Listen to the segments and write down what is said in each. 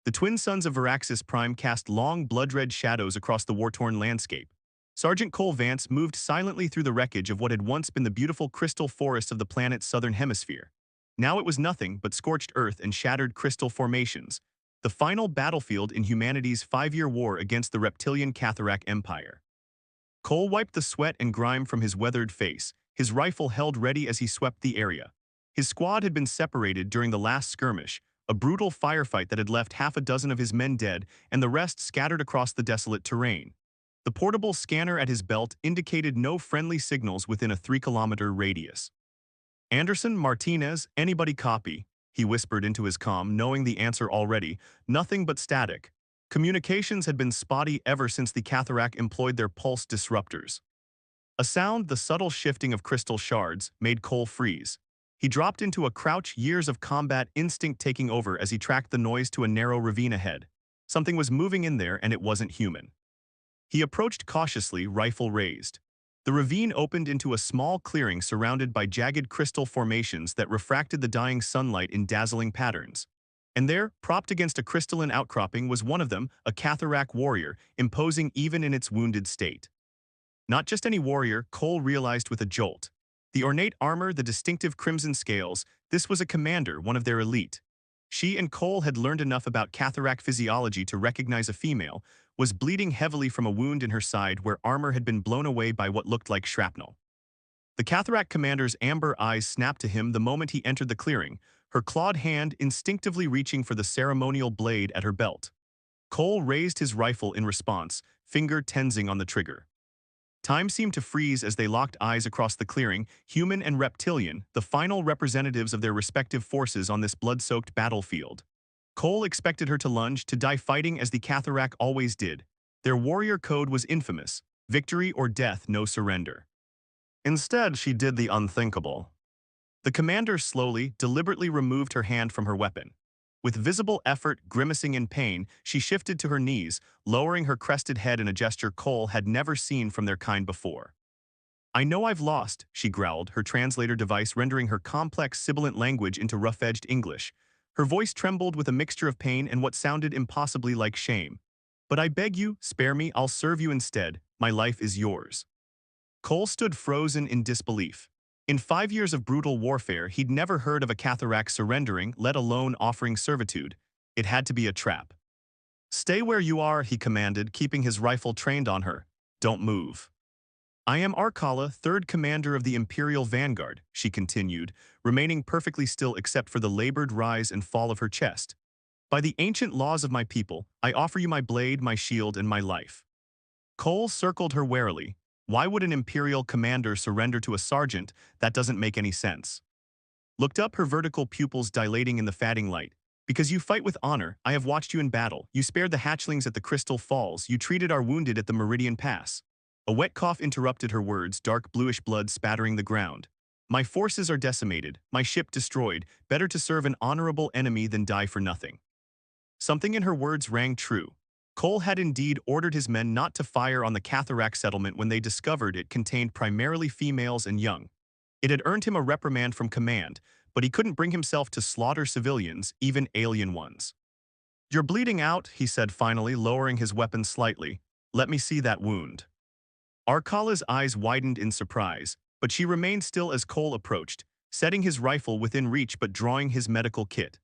The twin sons of Veraxis Prime cast long, blood-red shadows across the war-torn landscape. Sergeant Cole Vance moved silently through the wreckage of what had once been the beautiful crystal forest of the planet's southern hemisphere. Now it was nothing but scorched earth and shattered crystal formations, the final battlefield in humanity's 5-year war against the reptilian Catharak Empire. Cole wiped the sweat and grime from his weathered face, his rifle held ready as he swept the area. His squad had been separated during the last skirmish, a brutal firefight that had left half a dozen of his men dead and the rest scattered across the desolate terrain. The portable scanner at his belt indicated no friendly signals within a 3-kilometer radius. Anderson, Martinez, anybody copy? He whispered into his comm, knowing the answer already. Nothing but static. Communications had been spotty ever since the Catharak employed their pulse disruptors. A sound, the subtle shifting of crystal shards, made Cole freeze. He dropped into a crouch, years of combat instinct taking over as he tracked the noise to a narrow ravine ahead. Something was moving in there and it wasn't human. He approached cautiously, rifle raised. The ravine opened into a small clearing surrounded by jagged crystal formations that refracted the dying sunlight in dazzling patterns. And there, propped against a crystalline outcropping, was one of them, a Catharak warrior, imposing even in its wounded state. Not just any warrior, Cole realized with a jolt. The ornate armor, the distinctive crimson scales, this was a commander, one of their elite. She and Cole had learned enough about Catharak physiology to recognize a female, was bleeding heavily from a wound in her side where armor had been blown away by what looked like shrapnel. The Catharak commander's amber eyes snapped to him the moment he entered the clearing, her clawed hand instinctively reaching for the ceremonial blade at her belt. Cole raised his rifle in response, finger tensing on the trigger. Time seemed to freeze as they locked eyes across the clearing, human and reptilian, the final representatives of their respective forces on this blood-soaked battlefield. Cole expected her to lunge, to die fighting as the Catharak always did. Their warrior code was infamous: victory or death, no surrender. Instead, she did the unthinkable. The commander slowly, deliberately removed her hand from her weapon. With visible effort, grimacing in pain, she shifted to her knees, lowering her crested head in a gesture Cole had never seen from their kind before. "I know I've lost," she growled, her translator device rendering her complex sibilant language into rough-edged English. Her voice trembled with a mixture of pain and what sounded impossibly like shame. "But I beg you, spare me, I'll serve you instead. My life is yours." Cole stood frozen in disbelief. In 5 years of brutal warfare, he'd never heard of a Catharak surrendering, let alone offering servitude. It had to be a trap. "Stay where you are," he commanded, keeping his rifle trained on her. "Don't move." "I am Arkala, 3rd Commander of the Imperial Vanguard," she continued, remaining perfectly still except for the labored rise and fall of her chest. "By the ancient laws of my people, I offer you my blade, my shield, and my life." Cole circled her warily. Why would an Imperial commander surrender to a sergeant? That doesn't make any sense. Looked up, her vertical pupils dilating in the fading light. "Because you fight with honor, I have watched you in battle. You spared the hatchlings at the Crystal Falls. You treated our wounded at the Meridian Pass." A wet cough interrupted her words, dark bluish blood spattering the ground. "My forces are decimated, my ship destroyed. Better to serve an honorable enemy than die for nothing." Something in her words rang true. Cole had indeed ordered his men not to fire on the Catharak settlement when they discovered it contained primarily females and young. It had earned him a reprimand from command, but he couldn't bring himself to slaughter civilians, even alien ones. "You're bleeding out," he said finally, lowering his weapon slightly. "Let me see that wound." Arkala's eyes widened in surprise, but she remained still as Cole approached, setting his rifle within reach but drawing his medical kit.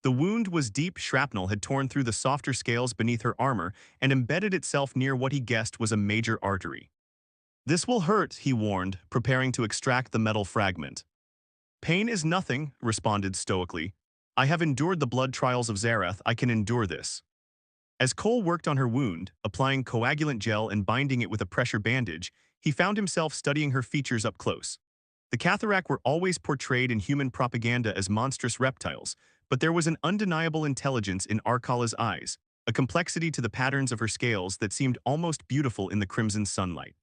The wound was deep. Shrapnel had torn through the softer scales beneath her armor and embedded itself near what he guessed was a major artery. "This will hurt," he warned, preparing to extract the metal fragment. "Pain is nothing," responded stoically. "I have endured the blood trials of Zareth. I can endure this." As Cole worked on her wound, applying coagulant gel and binding it with a pressure bandage, he found himself studying her features up close. The Catharak were always portrayed in human propaganda as monstrous reptiles, but there was an undeniable intelligence in Arkala's eyes, a complexity to the patterns of her scales that seemed almost beautiful in the crimson sunlight.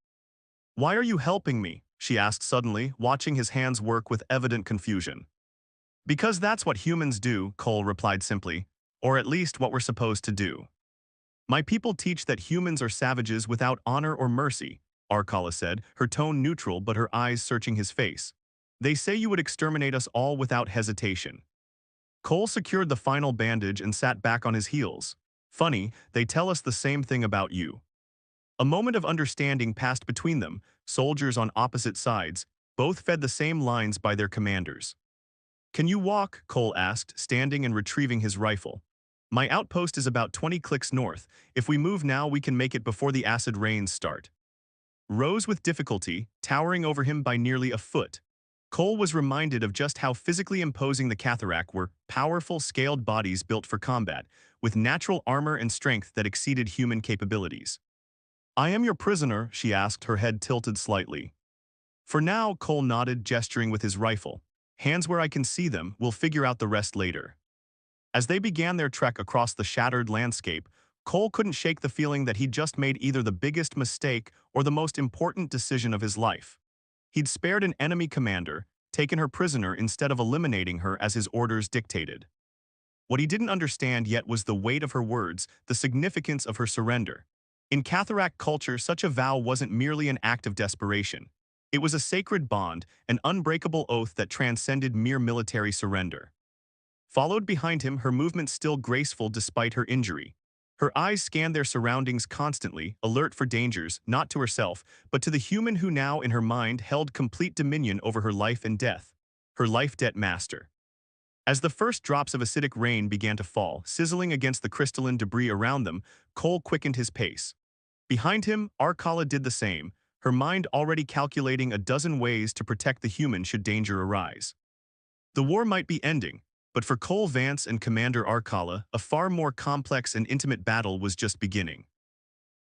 "Why are you helping me?" she asked suddenly, watching his hands work with evident confusion. "Because that's what humans do," Cole replied simply, "or at least what we're supposed to do." "My people teach that humans are savages without honor or mercy," Arkala said, her tone neutral but her eyes searching his face. "They say you would exterminate us all without hesitation." Cole secured the final bandage and sat back on his heels. Funny, they tell us the same thing about you. A moment of understanding passed between them, soldiers on opposite sides, both fed the same lines by their commanders. Can you walk? Cole asked, standing and retrieving his rifle. My outpost is about 20 clicks north. If we move now, we can make it before the acid rains start. Rose with difficulty, towering over him by nearly a foot. Cole was reminded of just how physically imposing the Catharak were, powerful, scaled bodies built for combat, with natural armor and strength that exceeded human capabilities. I am your prisoner, she asked, her head tilted slightly. For now, Cole nodded, gesturing with his rifle. Hands where I can see them, we'll figure out the rest later. As they began their trek across the shattered landscape, Cole couldn't shake the feeling that he'd just made either the biggest mistake or the most important decision of his life. He'd spared an enemy commander, taken her prisoner instead of eliminating her as his orders dictated. What he didn't understand yet was the weight of her words, the significance of her surrender. In Catharak culture, such a vow wasn't merely an act of desperation. It was a sacred bond, an unbreakable oath that transcended mere military surrender. Followed behind him, her movements still graceful despite her injury. Her eyes scanned their surroundings constantly, alert for dangers, not to herself, but to the human who now, in her mind, held complete dominion over her life and death. Her life debt master. As the first drops of acidic rain began to fall, sizzling against the crystalline debris around them, Cole quickened his pace. Behind him, Arkala did the same, her mind already calculating a dozen ways to protect the human should danger arise. The war might be ending, but for Cole Vance and Commander Arkala, a far more complex and intimate battle was just beginning.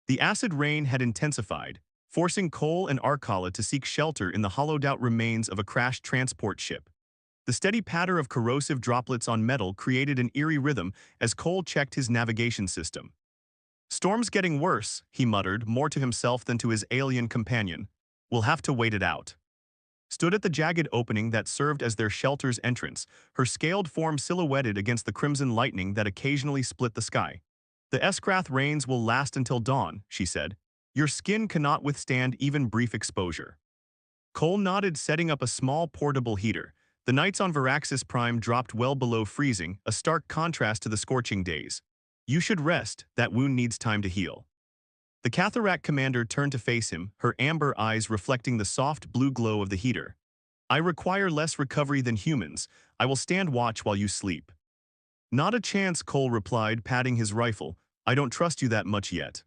The acid rain had intensified, forcing Cole and Arkala to seek shelter in the hollowed-out remains of a crashed transport ship. The steady patter of corrosive droplets on metal created an eerie rhythm as Cole checked his navigation system. Storm's getting worse, he muttered, more to himself than to his alien companion. We'll have to wait it out. Stood at the jagged opening that served as their shelter's entrance, her scaled form silhouetted against the crimson lightning that occasionally split the sky. The Eskrath rains will last until dawn, she said. Your skin cannot withstand even brief exposure. Cole nodded, setting up a small portable heater. The nights on Varaxis Prime dropped well below freezing, a stark contrast to the scorching days. You should rest, that wound needs time to heal. The Catharak commander turned to face him, her amber eyes reflecting the soft blue glow of the heater. I require less recovery than humans. I will stand watch while you sleep. Not a chance, Cole replied, patting his rifle. I don't trust you that much yet.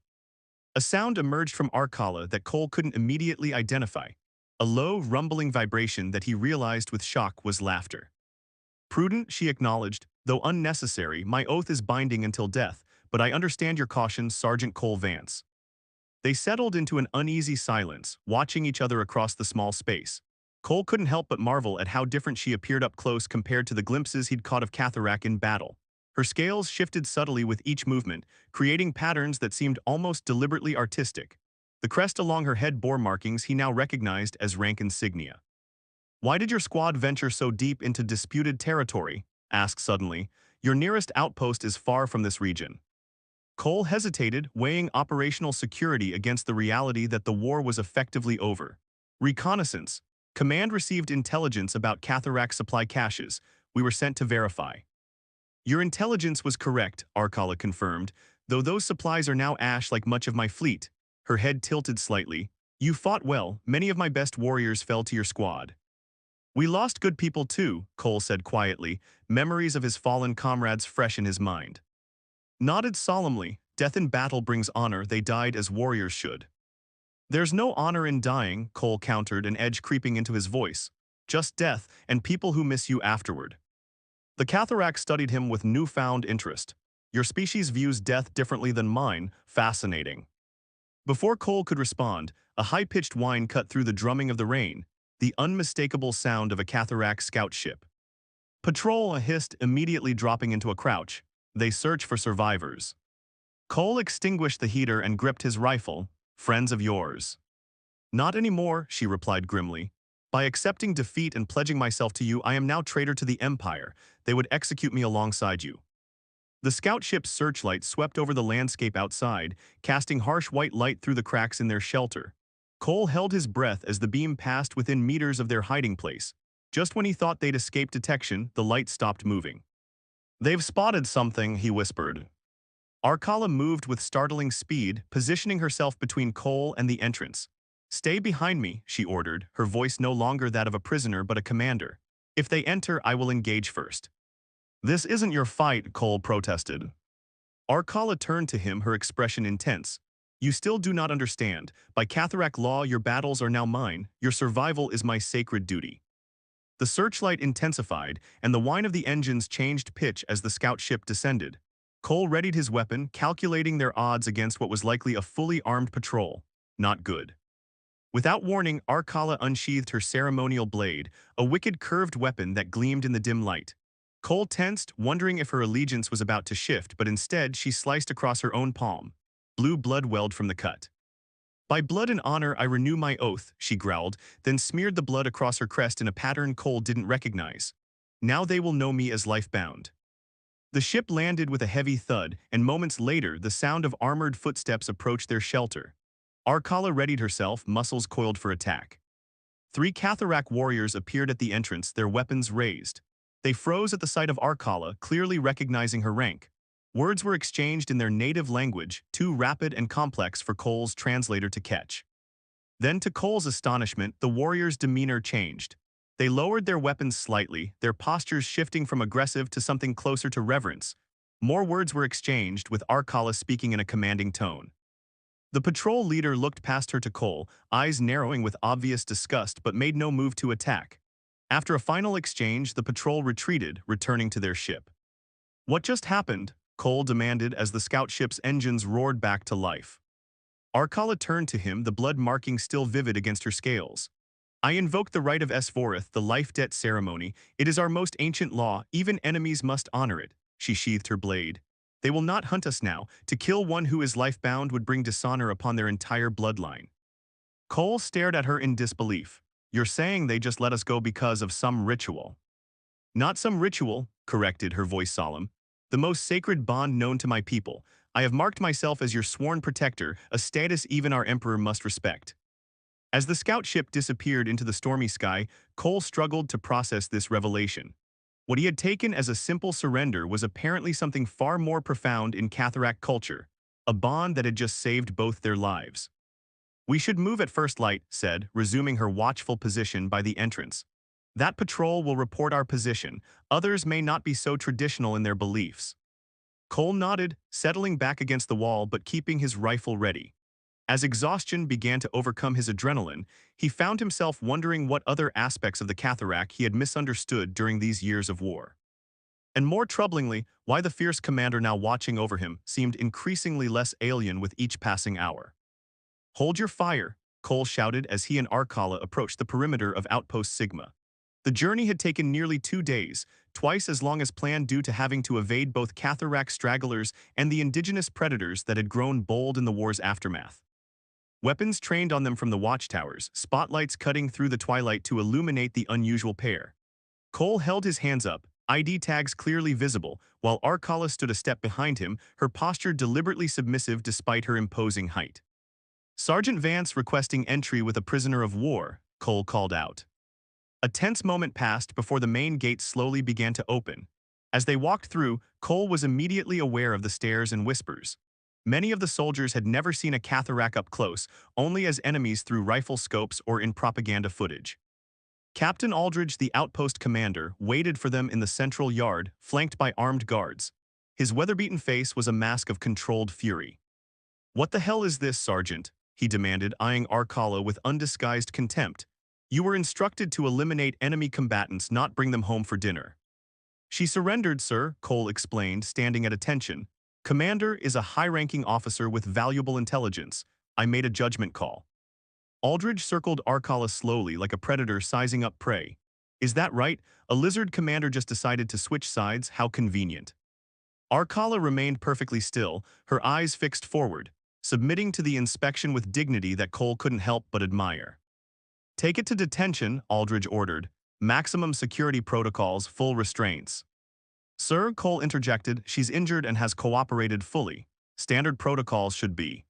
A sound emerged from Arkala that Cole couldn't immediately identify. A low, rumbling vibration that he realized with shock was laughter. Prudent, she acknowledged, though unnecessary, my oath is binding until death, but I understand your caution, Sergeant Cole Vance. They settled into an uneasy silence, watching each other across the small space. Cole couldn't help but marvel at how different she appeared up close compared to the glimpses he'd caught of Catharak in battle. Her scales shifted subtly with each movement, creating patterns that seemed almost deliberately artistic. The crest along her head bore markings he now recognized as rank insignia. Why did your squad venture so deep into disputed territory? Asked suddenly. Your nearest outpost is far from this region. Cole hesitated, weighing operational security against the reality that the war was effectively over. Reconnaissance. Command received intelligence about Catharak supply caches. We were sent to verify. Your intelligence was correct, Arkala confirmed, though those supplies are now ash like much of my fleet. Her head tilted slightly. You fought well, many of my best warriors fell to your squad. We lost good people too, Cole said quietly, memories of his fallen comrades fresh in his mind. Nodded solemnly, death in battle brings honor, they died as warriors should. There's no honor in dying, Cole countered, an edge creeping into his voice. Just death, and people who miss you afterward. The Catharak studied him with newfound interest. Your species views death differently than mine, fascinating. Before Cole could respond, a high-pitched whine cut through the drumming of the rain, the unmistakable sound of a Catharak scout ship. Patrol, hissed, immediately dropping into a crouch. They search for survivors. Cole extinguished the heater and gripped his rifle. Friends of yours. Not anymore, she replied grimly. By accepting defeat and pledging myself to you, I am now traitor to the Empire. They would execute me alongside you. The scout ship's searchlight swept over the landscape outside, casting harsh white light through the cracks in their shelter. Cole held his breath as the beam passed within meters of their hiding place. Just when he thought they'd escaped detection, the light stopped moving. They've spotted something, he whispered. Arkala moved with startling speed, positioning herself between Cole and the entrance. Stay behind me, she ordered, her voice no longer that of a prisoner but a commander. If they enter, I will engage first. This isn't your fight, Cole protested. Arkala turned to him, her expression intense. You still do not understand. By Catharak law, your battles are now mine. Your survival is my sacred duty. The searchlight intensified, and the whine of the engines changed pitch as the scout ship descended. Cole readied his weapon, calculating their odds against what was likely a fully armed patrol. Not good. Without warning, Arkala unsheathed her ceremonial blade, a wicked curved weapon that gleamed in the dim light. Cole tensed, wondering if her allegiance was about to shift, but instead she sliced across her own palm. Blue blood welled from the cut. By blood and honor I renew my oath, she growled, then smeared the blood across her crest in a pattern Cole didn't recognize. Now they will know me as life-bound. The ship landed with a heavy thud, and moments later the sound of armored footsteps approached their shelter. Arkala readied herself, muscles coiled for attack. 3 Catharak warriors appeared at the entrance, their weapons raised. They froze at the sight of Arkala, clearly recognizing her rank. Words were exchanged in their native language, too rapid and complex for Cole's translator to catch. Then, to Cole's astonishment, the warriors' demeanor changed. They lowered their weapons slightly, their postures shifting from aggressive to something closer to reverence. More words were exchanged, with Arkala speaking in a commanding tone. The patrol leader looked past her to Cole, eyes narrowing with obvious disgust, but made no move to attack. After a final exchange, the patrol retreated, returning to their ship. What just happened? Cole demanded as the scout ship's engines roared back to life. Arkala turned to him, the blood marking still vivid against her scales. I invoke the rite of Esvorith, the life debt ceremony. It is our most ancient law, even enemies must honor it. She sheathed her blade. They will not hunt us now. To kill one who is life-bound would bring dishonor upon their entire bloodline. Cole stared at her in disbelief. You're saying they just let us go because of some ritual? Not some ritual, corrected, her voice solemn. The most sacred bond known to my people. I have marked myself as your sworn protector, a status even our emperor must respect. As the scout ship disappeared into the stormy sky, Cole struggled to process this revelation. What he had taken as a simple surrender was apparently something far more profound in Catharak culture, a bond that had just saved both their lives. We should move at first light, said, resuming her watchful position by the entrance. That patrol will report our position. Others may not be so traditional in their beliefs. Cole nodded, settling back against the wall but keeping his rifle ready. As exhaustion began to overcome his adrenaline, he found himself wondering what other aspects of the Catharak he had misunderstood during these years of war. And more troublingly, why the fierce commander now watching over him seemed increasingly less alien with each passing hour. Hold your fire, Cole shouted as he and Arkala approached the perimeter of Outpost Sigma. The journey had taken nearly 2 days, twice as long as planned due to having to evade both Catharak stragglers and the indigenous predators that had grown bold in the war's aftermath. Weapons trained on them from the watchtowers, spotlights cutting through the twilight to illuminate the unusual pair. Cole held his hands up, ID tags clearly visible, while Arkala stood a step behind him, her posture deliberately submissive despite her imposing height. Sergeant Vance requesting entry with a prisoner of war, Cole called out. A tense moment passed before the main gate slowly began to open. As they walked through, Cole was immediately aware of the stares and whispers. Many of the soldiers had never seen a Catharak up close, only as enemies through rifle scopes or in propaganda footage. Captain Aldridge, the outpost commander, waited for them in the central yard, flanked by armed guards. His weather-beaten face was a mask of controlled fury. "What the hell is this, Sergeant?" he demanded, eyeing Arkala with undisguised contempt. "You were instructed to eliminate enemy combatants, not bring them home for dinner." "She surrendered, sir," Cole explained, standing at attention. "Commander is a high-ranking officer with valuable intelligence. I made a judgment call." Aldridge circled Arkala slowly like a predator sizing up prey. "Is that right? A lizard commander just decided to switch sides? How convenient." Arkala remained perfectly still, her eyes fixed forward, submitting to the inspection with dignity that Cole couldn't help but admire. "Take it to detention," Aldridge ordered. "Maximum security protocols, full restraints." "Sir," Cole interjected, "she's injured and has cooperated fully. Standard protocols should be."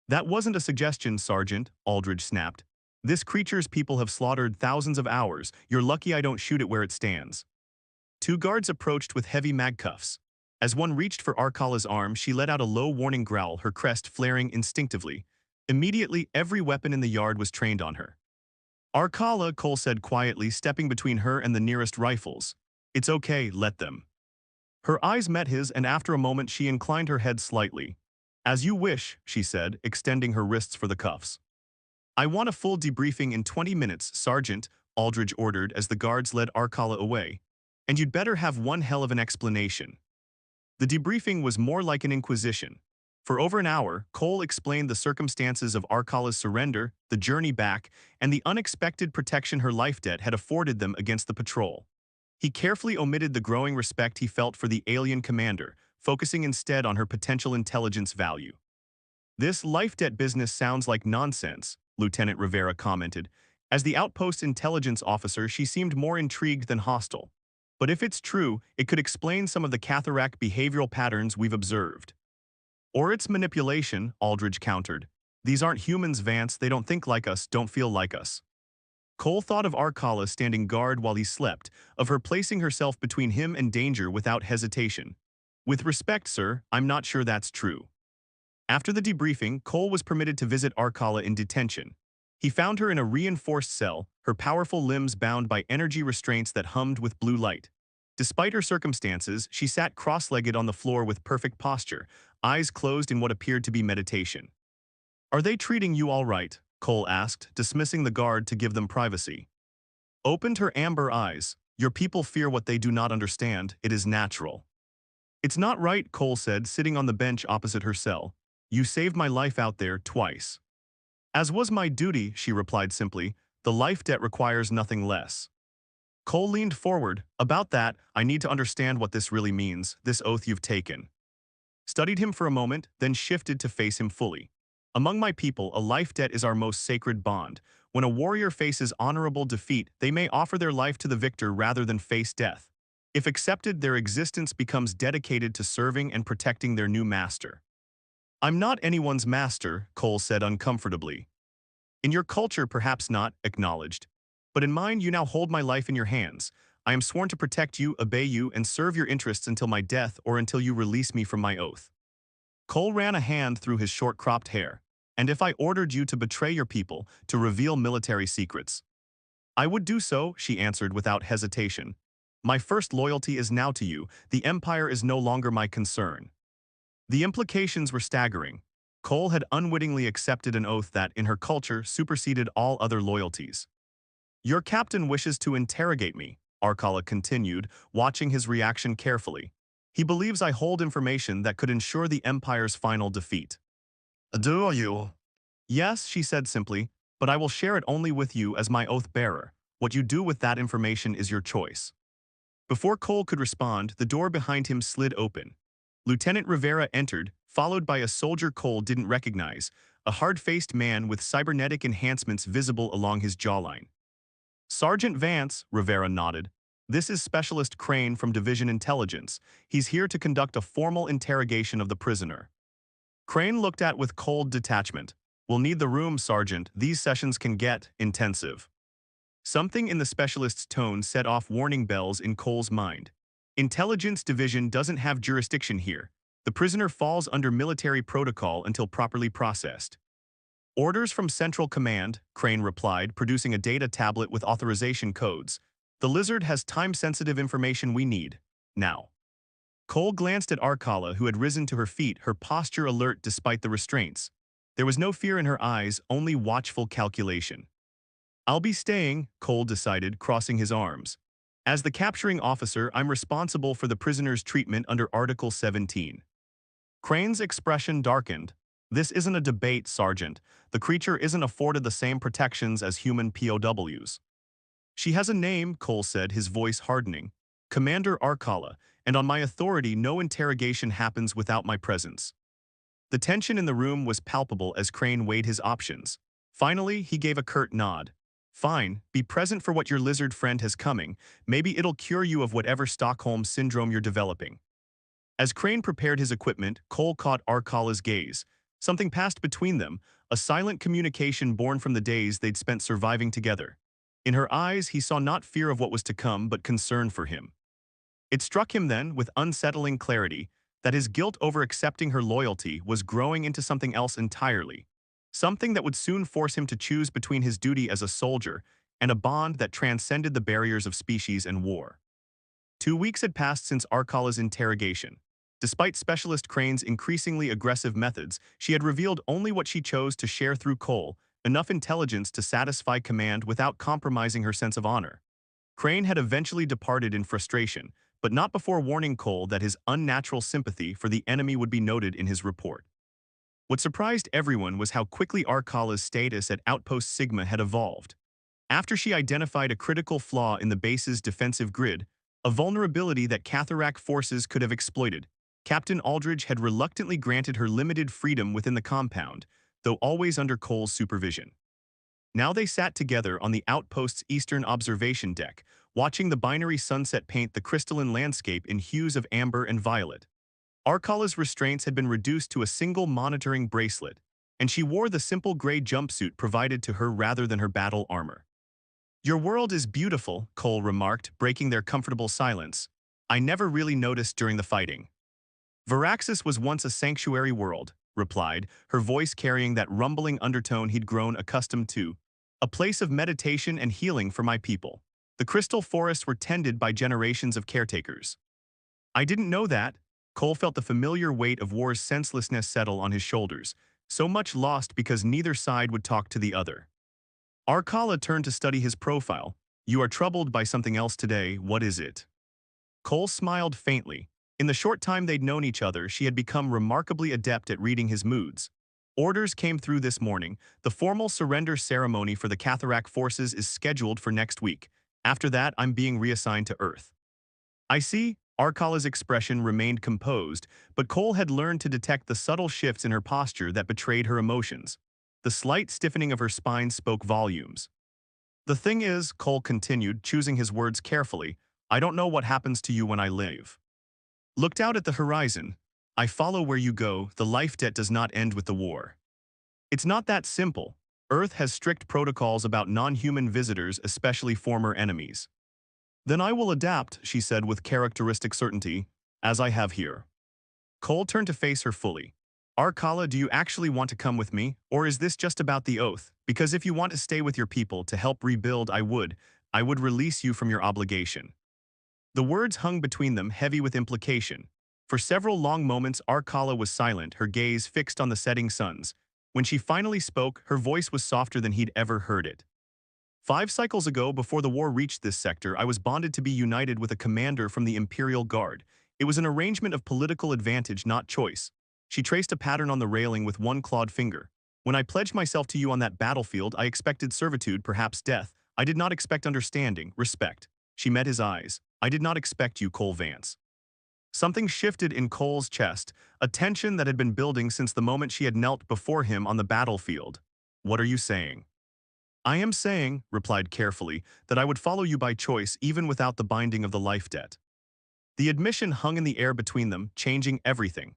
"That wasn't a suggestion, Sergeant," Aldridge snapped. "This creature's people have slaughtered thousands of ours. You're lucky I don't shoot it where it stands." Two guards approached with heavy mag cuffs. As one reached for Arkala's arm, she let out a low warning growl, her crest flaring instinctively. Immediately, every weapon in the yard was trained on her. Arkala, Cole said quietly, stepping between her and the nearest rifles. It's okay, let them. Her eyes met his, and after a moment she inclined her head slightly. As you wish, she said, extending her wrists for the cuffs. I want a full debriefing in 20 minutes, Sergeant, Aldridge ordered as the guards led Arkala away. And you'd better have one hell of an explanation. The debriefing was more like an inquisition. For over an hour, Cole explained the circumstances of Arkala's surrender, the journey back, and the unexpected protection her life debt had afforded them against the patrol. He carefully omitted the growing respect he felt for the alien commander, focusing instead on her potential intelligence value. This life debt business sounds like nonsense, Lieutenant Rivera commented. As the outpost's intelligence officer, she seemed more intrigued than hostile. But if it's true, it could explain some of the Catharak behavioral patterns we've observed. Or it's manipulation, Aldridge countered. These aren't humans, Vance. They don't think like us, don't feel like us. Cole thought of Arkala standing guard while he slept, of her placing herself between him and danger without hesitation. With respect, sir, I'm not sure that's true. After the debriefing, Cole was permitted to visit Arkala in detention. He found her in a reinforced cell, her powerful limbs bound by energy restraints that hummed with blue light. Despite her circumstances, she sat cross-legged on the floor with perfect posture, eyes closed in what appeared to be meditation. Are they treating you all right? Cole asked, dismissing the guard to give them privacy. Opened her amber eyes. Your people fear what they do not understand. It is natural. It's not right, Cole said, sitting on the bench opposite her cell. You saved my life out there twice. As was my duty, she replied simply. The life debt requires nothing less. Cole leaned forward. About that, I need to understand what this really means, this oath you've taken. Studied him for a moment, then shifted to face him fully. Among my people, a life debt is our most sacred bond. When a warrior faces honorable defeat, they may offer their life to the victor rather than face death. If accepted, their existence becomes dedicated to serving and protecting their new master. I'm not anyone's master, Cole said uncomfortably. In your culture, perhaps not, acknowledged. But in mine, you now hold my life in your hands. I am sworn to protect you, obey you, and serve your interests until my death or until you release me from my oath. Cole ran a hand through his short-cropped hair. And if I ordered you to betray your people, to reveal military secrets? I would do so, she answered without hesitation. My first loyalty is now to you. The Empire is no longer my concern. The implications were staggering. Cole had unwittingly accepted an oath that, in her culture, superseded all other loyalties. Your captain wishes to interrogate me, Arkala continued, watching his reaction carefully. He believes I hold information that could ensure the Empire's final defeat. Do you? Yes, she said simply, but I will share it only with you as my oath-bearer. What you do with that information is your choice. Before Cole could respond, the door behind him slid open. Lieutenant Rivera entered, followed by a soldier Cole didn't recognize, a hard-faced man with cybernetic enhancements visible along his jawline. Sergeant Vance, Rivera nodded. This is Specialist Crane from Division Intelligence. He's here to conduct a formal interrogation of the prisoner. Crane looked at with cold detachment. We'll need the room, Sergeant. These sessions can get intensive. Something in the specialist's tone set off warning bells in Cole's mind. Intelligence Division doesn't have jurisdiction here. The prisoner falls under military protocol until properly processed. Orders from Central Command, Crane replied, producing a data tablet with authorization codes. The lizard has time-sensitive information we need. Now. Cole glanced at Arkala, who had risen to her feet, her posture alert despite the restraints. There was no fear in her eyes, only watchful calculation. I'll be staying, Cole decided, crossing his arms. As the capturing officer, I'm responsible for the prisoner's treatment under Article 17. Crane's expression darkened. This isn't a debate, Sergeant. The creature isn't afforded the same protections as human POWs. She has a name, Cole said, his voice hardening. Commander Arkala, and on my authority, no interrogation happens without my presence. The tension in the room was palpable as Crane weighed his options. Finally, he gave a curt nod. Fine, be present for what your lizard friend has coming. Maybe it'll cure you of whatever Stockholm syndrome you're developing. As Crane prepared his equipment, Cole caught Arkala's gaze. Something passed between them, a silent communication born from the days they'd spent surviving together. In her eyes, he saw not fear of what was to come, but concern for him. It struck him then, with unsettling clarity, that his guilt over accepting her loyalty was growing into something else entirely. Something that would soon force him to choose between his duty as a soldier and a bond that transcended the barriers of species and war. 2 weeks had passed since Arkala's interrogation. Despite Specialist Crane's increasingly aggressive methods, she had revealed only what she chose to share through Cole, enough intelligence to satisfy command without compromising her sense of honor. Crane had eventually departed in frustration, but not before warning Cole that his unnatural sympathy for the enemy would be noted in his report. What surprised everyone was how quickly Arkala's status at Outpost Sigma had evolved. After she identified a critical flaw in the base's defensive grid, a vulnerability that Catharak forces could have exploited, Captain Aldridge had reluctantly granted her limited freedom within the compound, though always under Cole's supervision. Now they sat together on the outpost's eastern observation deck, watching the binary sunset paint the crystalline landscape in hues of amber and violet. Arkala's restraints had been reduced to a single monitoring bracelet, and she wore the simple gray jumpsuit provided to her rather than her battle armor. "Your world is beautiful," Cole remarked, breaking their comfortable silence. "I never really noticed during the fighting." "Varaxis was once a sanctuary world," replied, her voice carrying that rumbling undertone he'd grown accustomed to. "A place of meditation and healing for my people. The crystal forests were tended by generations of caretakers." "I didn't know that." Cole felt the familiar weight of war's senselessness settle on his shoulders, so much lost because neither side would talk to the other. Arkala turned to study his profile. "You are troubled by something else today. What is it?" Cole smiled faintly. In the short time they'd known each other, she had become remarkably adept at reading his moods. "Orders came through this morning. The formal surrender ceremony for the Catharak forces is scheduled for next week. After that, I'm being reassigned to Earth." "I see." Arkala's expression remained composed, but Cole had learned to detect the subtle shifts in her posture that betrayed her emotions. The slight stiffening of her spine spoke volumes. "The thing is," Cole continued, choosing his words carefully, "I don't know what happens to you when I leave." Looked out at the horizon. "I follow where you go. The life debt does not end with the war." "It's not that simple. Earth has strict protocols about non-human visitors, especially former enemies." "Then I will adapt," she said with characteristic certainty, "as I have here." Cole turned to face her fully. "Arkala, do you actually want to come with me, or is this just about the oath? Because if you want to stay with your people to help rebuild, I would release you from your obligation." The words hung between them, heavy with implication. For several long moments, Arkala was silent, her gaze fixed on the setting suns. When she finally spoke, her voice was softer than he'd ever heard it. "5 cycles ago, before the war reached this sector, I was bonded to be united with a commander from the Imperial Guard. It was an arrangement of political advantage, not choice." She traced a pattern on the railing with one clawed finger. "When I pledged myself to you on that battlefield, I expected servitude, perhaps death. I did not expect understanding, respect." She met his eyes. "I did not expect you, Cole Vance." Something shifted in Cole's chest, a tension that had been building since the moment she had knelt before him on the battlefield. "What are you saying?" "I am saying," replied carefully, "that I would follow you by choice even without the binding of the life debt." The admission hung in the air between them, changing everything.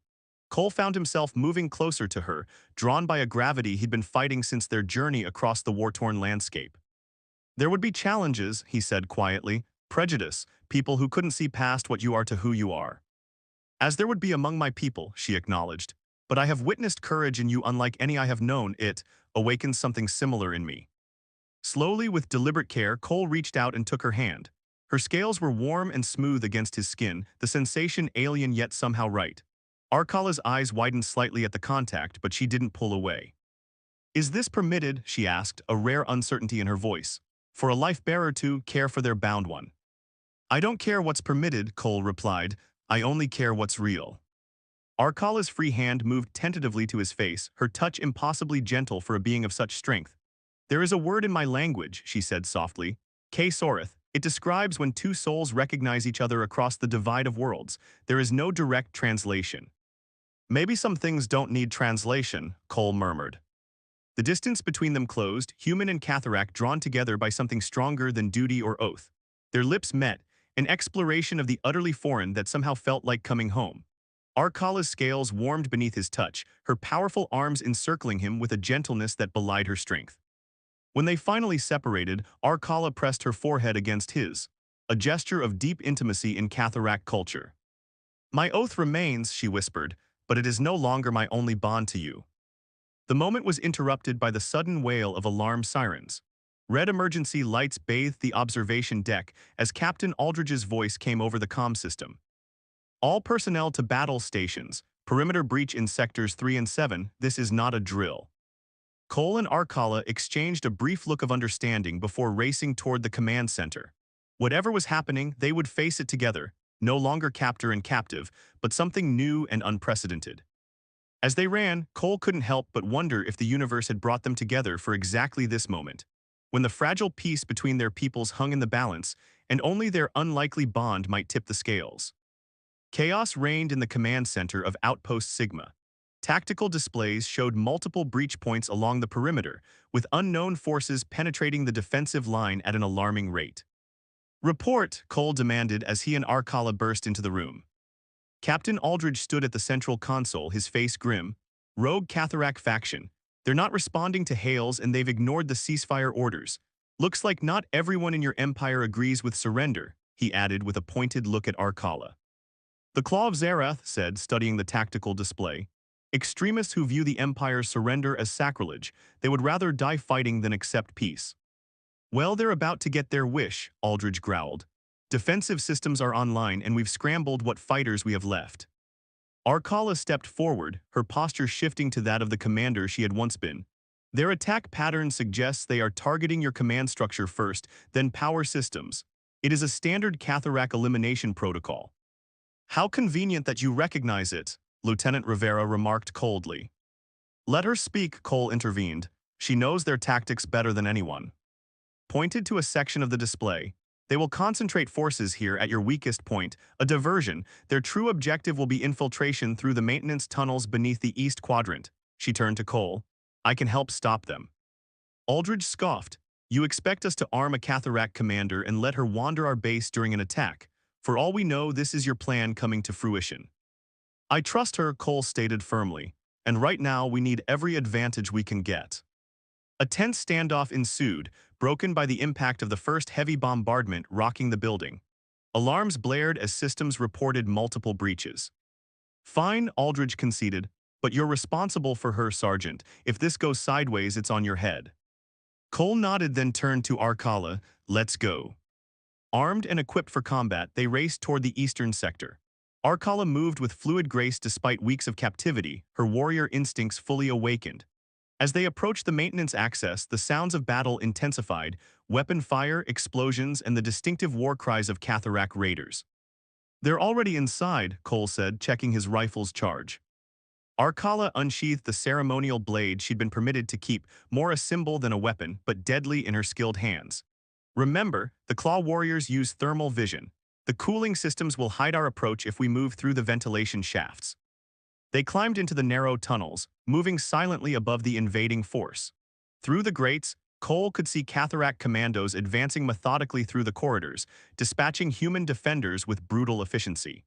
Cole found himself moving closer to her, drawn by a gravity he'd been fighting since their journey across the war-torn landscape. "There would be challenges," he said quietly, "prejudice, people who couldn't see past what you are to who you are." "As there would be among my people," she acknowledged. "But I have witnessed courage in you unlike any I have known. It awakens something similar in me." Slowly, with deliberate care, Cole reached out and took her hand. Her scales were warm and smooth against his skin, the sensation alien yet somehow right. Arkala's eyes widened slightly at the contact, but she didn't pull away. "Is this permitted?" she asked, a rare uncertainty in her voice. "For a life-bearer to care for their bound one?" "I don't care what's permitted," Cole replied. "I only care what's real." Arkala's free hand moved tentatively to his face, her touch impossibly gentle for a being of such strength. "There is a word in my language," she said softly. "K-Soreth. It describes when two souls recognize each other across the divide of worlds. There is no direct translation." "Maybe some things don't need translation," Cole murmured. The distance between them closed, human and Catharak drawn together by something stronger than duty or oath. Their lips met, an exploration of the utterly foreign that somehow felt like coming home. Arkala's scales warmed beneath his touch, her powerful arms encircling him with a gentleness that belied her strength. When they finally separated, Arkala pressed her forehead against his. a gesture of deep intimacy in Catharak culture. "My oath remains," she whispered, "but it is no longer my only bond to you." The moment was interrupted by the sudden wail of alarm sirens. Red emergency lights bathed the observation deck as Captain Aldridge's voice came over the comm system. "All personnel to battle stations. Perimeter breach in sectors 3 and 7. This is not a drill." Cole and Arcala exchanged a brief look of understanding before racing toward the command center. Whatever was happening, they would face it together, no longer captor and captive, but something new and unprecedented. As they ran, Cole couldn't help but wonder if the universe had brought them together for exactly this moment, when the fragile peace between their peoples hung in the balance, and only their unlikely bond might tip the scales. Chaos reigned in the command center of Outpost Sigma. Tactical displays showed multiple breach points along the perimeter, with unknown forces penetrating the defensive line at an alarming rate. "Report," Cole demanded as he and Arcala burst into the room. Captain Aldridge stood at the central console, his face grim. "Rogue Catharak faction. They're not responding to hails and they've ignored the ceasefire orders. Looks like not everyone in your empire agrees with surrender," he added with a pointed look at Arcala. "The Claw of Zarath," said, studying the tactical display. "Extremists who view the Empire's surrender as sacrilege. They would rather die fighting than accept peace." "Well, they're about to get their wish," Aldridge growled. "Defensive systems are online and we've scrambled what fighters we have left." Arcala stepped forward, her posture shifting to that of the commander she had once been. "Their attack pattern suggests they are targeting your command structure first, then power systems. It is a standard Catharak elimination protocol." "How convenient that you recognize it," Lieutenant Rivera remarked coldly. "Let her speak," Cole intervened. "She knows their tactics better than anyone." Pointed to a section of the display. "They will concentrate forces here at your weakest point, a diversion. Their true objective will be infiltration through the maintenance tunnels beneath the East Quadrant." She turned to Cole. "I can help stop them." Aldridge scoffed. "You expect us to arm a Catharak commander and let her wander our base during an attack? For all we know, this is your plan coming to fruition." "I trust her," Cole stated firmly. "And right now we need every advantage we can get." A tense standoff ensued, broken by the impact of the first heavy bombardment rocking the building. Alarms blared as systems reported multiple breaches. "Fine," Aldridge conceded, "but you're responsible for her, Sergeant. If this goes sideways, it's on your head." Cole nodded, then turned to Arcala. "Let's go." Armed and equipped for combat, they raced toward the eastern sector. Arcala moved with fluid grace despite weeks of captivity, her warrior instincts fully awakened. As they approached the maintenance access, the sounds of battle intensified, weapon fire, explosions, and the distinctive war cries of Catharak raiders. "They're already inside," Cole said, checking his rifle's charge. Arcala unsheathed the ceremonial blade she'd been permitted to keep, more a symbol than a weapon, but deadly in her skilled hands. "Remember, the Claw Warriors use thermal vision. The cooling systems will hide our approach if we move through the ventilation shafts." They climbed into the narrow tunnels, moving silently above the invading force. Through the grates, Cole could see Catharak commandos advancing methodically through the corridors, dispatching human defenders with brutal efficiency.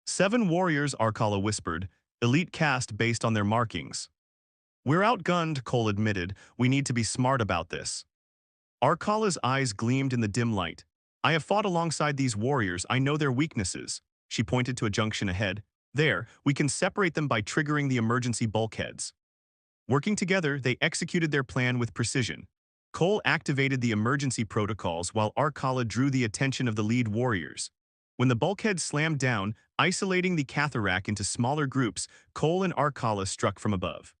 "7 warriors," Arcala whispered, "elite caste based on their markings." "We're outgunned," Cole admitted. "We need to be smart about this." Arcala's eyes gleamed in the dim light. "I have fought alongside these warriors. I know their weaknesses." She pointed to a junction ahead. "There, we can separate them by triggering the emergency bulkheads." Working together, they executed their plan with precision. Cole activated the emergency protocols while Arcala drew the attention of the lead warriors. When the bulkhead slammed down, isolating the Catharak into smaller groups, Cole and Arcala struck from above.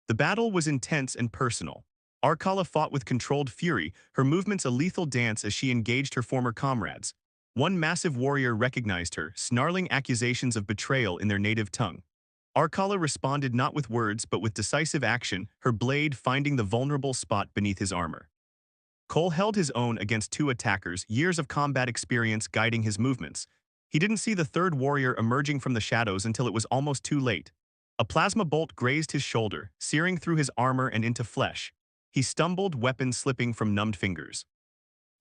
The battle was intense and personal. Arcala fought with controlled fury, her movements a lethal dance as she engaged her former comrades. One massive warrior recognized her, snarling accusations of betrayal in their native tongue. Arcala responded not with words but with decisive action, her blade finding the vulnerable spot beneath his armor. Cole held his own against 2 attackers, years of combat experience guiding his movements. He didn't see the third warrior emerging from the shadows until it was almost too late. A plasma bolt grazed his shoulder, searing through his armor and into flesh. He stumbled, weapon slipping from numbed fingers.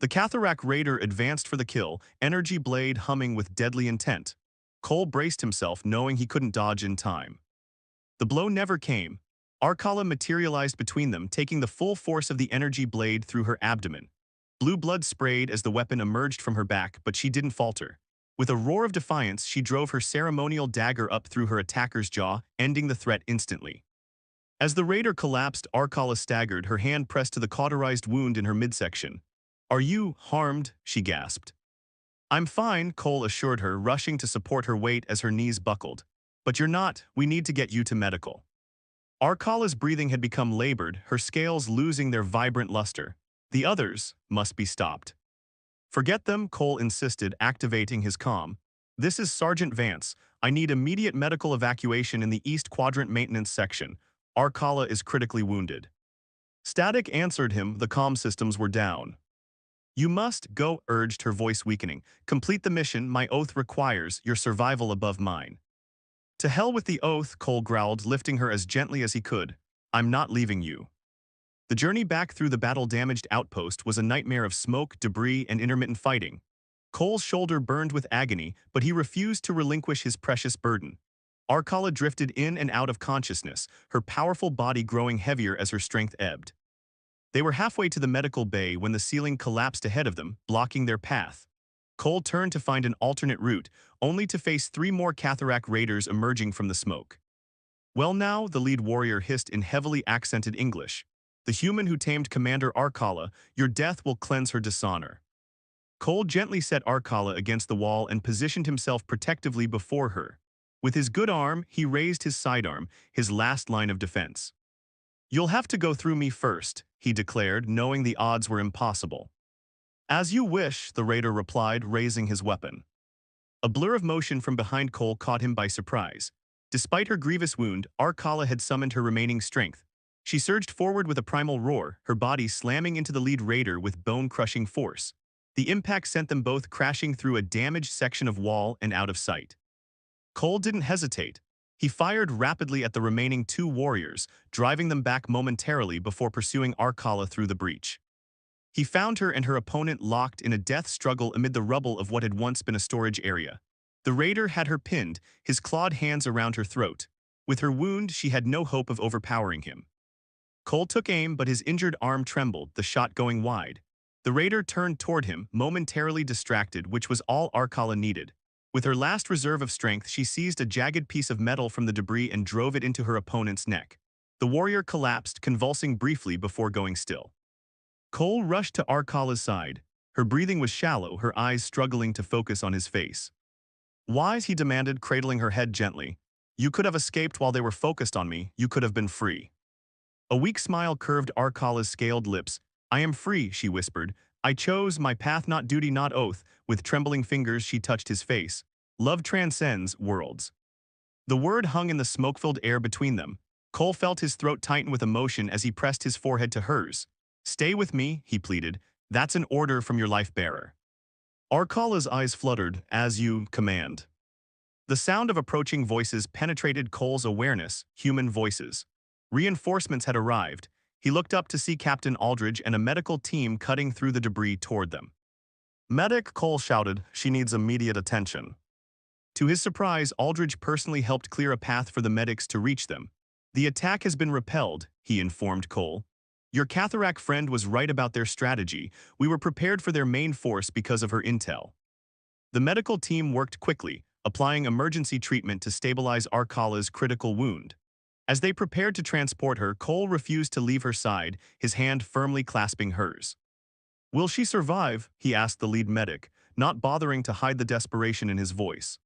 The Catharak raider advanced for the kill, energy blade humming with deadly intent. Cole braced himself, knowing he couldn't dodge in time. The blow never came. Arcala materialized between them, taking the full force of the energy blade through her abdomen. Blue blood sprayed as the weapon emerged from her back, but she didn't falter. With a roar of defiance, she drove her ceremonial dagger up through her attacker's jaw, ending the threat instantly. As the raider collapsed, Arkala staggered, her hand pressed to the cauterized wound in her midsection. "Are you harmed?" she gasped. "I'm fine," Cole assured her, rushing to support her weight as her knees buckled. "But you're not. We need to get you to medical." Arkala's breathing had become labored, her scales losing their vibrant luster. "The others must be stopped." "Forget them," Cole insisted, activating his comm. "This is Sergeant Vance. I need immediate medical evacuation in the East Quadrant maintenance section. Arkala is critically wounded." Static answered him, the comm systems were down. "You must go," urged, her voice weakening. "Complete the mission. My oath requires your survival above mine." "To hell with the oath," Cole growled, lifting her as gently as he could. "I'm not leaving you." The journey back through the battle-damaged outpost was a nightmare of smoke, debris, and intermittent fighting. Cole's shoulder burned with agony, but he refused to relinquish his precious burden. Arkala drifted in and out of consciousness, her powerful body growing heavier as her strength ebbed. They were halfway to the medical bay when the ceiling collapsed ahead of them, blocking their path. Cole turned to find an alternate route, only to face 3 more Catharak raiders emerging from the smoke. "Well now," the lead warrior hissed in heavily accented English. "The human who tamed Commander Arkala, your death will cleanse her dishonor." Cole gently set Arkala against the wall and positioned himself protectively before her. With his good arm, he raised his sidearm, his last line of defense. "You'll have to go through me first," he declared, knowing the odds were impossible. "As you wish," the raider replied, raising his weapon. A blur of motion from behind Cole caught him by surprise. Despite her grievous wound, Arkala had summoned her remaining strength. She surged forward with a primal roar, her body slamming into the lead raider with bone-crushing force. The impact sent them both crashing through a damaged section of wall and out of sight. Cole didn't hesitate. He fired rapidly at the remaining 2 warriors, driving them back momentarily before pursuing Arkala through the breach. He found her and her opponent locked in a death struggle amid the rubble of what had once been a storage area. The raider had her pinned, his clawed hands around her throat. With her wound, she had no hope of overpowering him. Cole took aim, but his injured arm trembled, the shot going wide. The raider turned toward him, momentarily distracted, which was all Arkala needed. With her last reserve of strength, she seized a jagged piece of metal from the debris and drove it into her opponent's neck. The warrior collapsed, convulsing briefly before going still. Cole rushed to Arkala's side. Her breathing was shallow, her eyes struggling to focus on his face. "Wise," he demanded, cradling her head gently. "You could have escaped while they were focused on me. You could have been free." A weak smile curved Arkala's scaled lips. "I am free," she whispered. "I chose my path, not duty, not oath." With trembling fingers, she touched his face. "Love transcends worlds." The word hung in the smoke-filled air between them. Cole felt his throat tighten with emotion as he pressed his forehead to hers. "Stay with me," he pleaded. "That's an order from your life-bearer." Arkala's eyes fluttered. "As you command." The sound of approaching voices penetrated Cole's awareness, human voices. Reinforcements had arrived. He looked up to see Captain Aldridge and a medical team cutting through the debris toward them. "Medic," Cole shouted. "She needs immediate attention." To his surprise, Aldridge personally helped clear a path for the medics to reach them. "The attack has been repelled," he informed Cole. "Your Catharak friend was right about their strategy. We were prepared for their main force because of her intel." The medical team worked quickly, applying emergency treatment to stabilize Arkala's critical wound. As they prepared to transport her, Cole refused to leave her side, his hand firmly clasping hers. "Will she survive?" he asked the lead medic, not bothering to hide the desperation in his voice.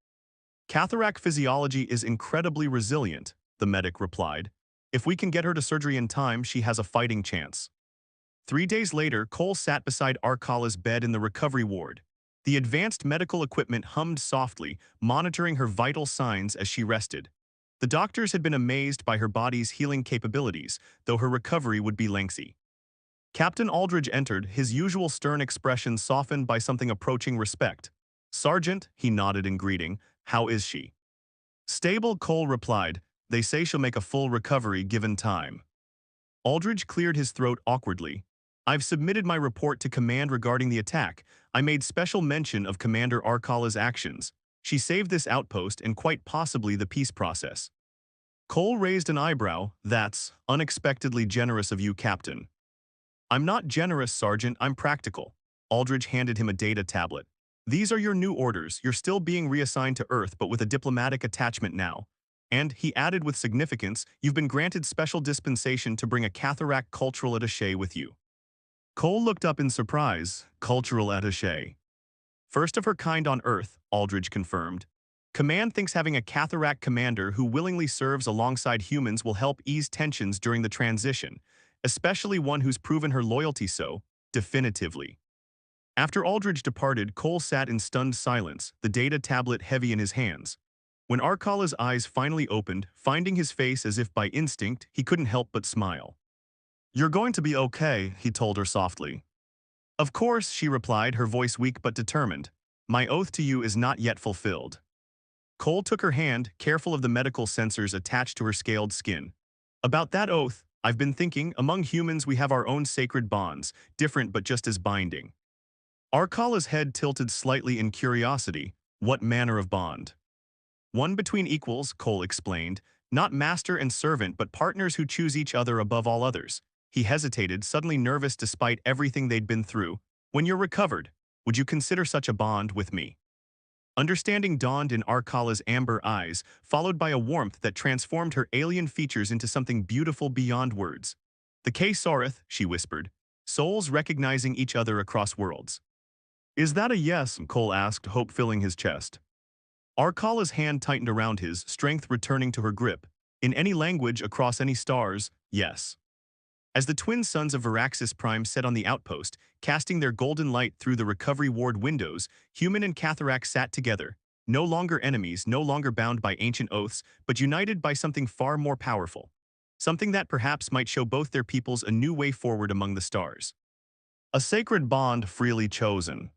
"Catharak physiology is incredibly resilient," the medic replied. "If we can get her to surgery in time, she has a fighting chance." 3 days later, Cole sat beside Arkala's bed in the recovery ward. The advanced medical equipment hummed softly, monitoring her vital signs as she rested. The doctors had been amazed by her body's healing capabilities, though her recovery would be lengthy. Captain Aldridge entered, his usual stern expression softened by something approaching respect. "Sergeant," he nodded in greeting, "how is she?" "Stable," Cole replied. "They say she'll make a full recovery given time." Aldridge cleared his throat awkwardly. "I've submitted my report to command regarding the attack. I made special mention of Commander Arkala's actions. She saved this outpost and quite possibly the peace process." Cole raised an eyebrow. "That's unexpectedly generous of you, Captain." "I'm not generous, Sergeant, I'm practical. Aldridge handed him a data tablet. These are your new orders. You're still being reassigned to Earth, but with a diplomatic attachment now. And, he added with significance, you've been granted special dispensation to bring a Cataract cultural attaché with you. Cole looked up in surprise. Cultural attaché. First of her kind on Earth, Aldridge confirmed. Command thinks having a Cataract commander who willingly serves alongside humans will help ease tensions during the transition, especially one who's proven her loyalty so definitively. After Aldridge departed, Cole sat in stunned silence, the data tablet heavy in his hands. When Arkala's eyes finally opened, finding his face as if by instinct, he couldn't help but smile. "You're going to be okay," he told her softly. "Of course," she replied, her voice weak but determined. "My oath to you is not yet fulfilled." Cole took her hand, careful of the medical sensors attached to her scaled skin. "About that oath, I've been thinking, among humans we have our own sacred bonds, different but just as binding." Arkala's head tilted slightly in curiosity. "What manner of bond?" "One between equals," Cole explained. "Not master and servant, but partners who choose each other above all others." He hesitated, suddenly nervous despite everything they'd been through. "When you're recovered, would you consider such a bond with me?" Understanding dawned in Arkala's amber eyes, followed by a warmth that transformed her alien features into something beautiful beyond words. "The K-Soreth," she whispered, "souls recognizing each other across worlds." "Is that a yes?" Cole asked, hope filling his chest. Arkala's hand tightened around his, strength returning to her grip. "In any language, across any stars, yes." As the twin suns of Varaxis Prime set on the outpost, casting their golden light through the recovery ward windows, human and Cataract sat together, no longer enemies, no longer bound by ancient oaths, but united by something far more powerful. Something that perhaps might show both their peoples a new way forward among the stars. A sacred bond freely chosen.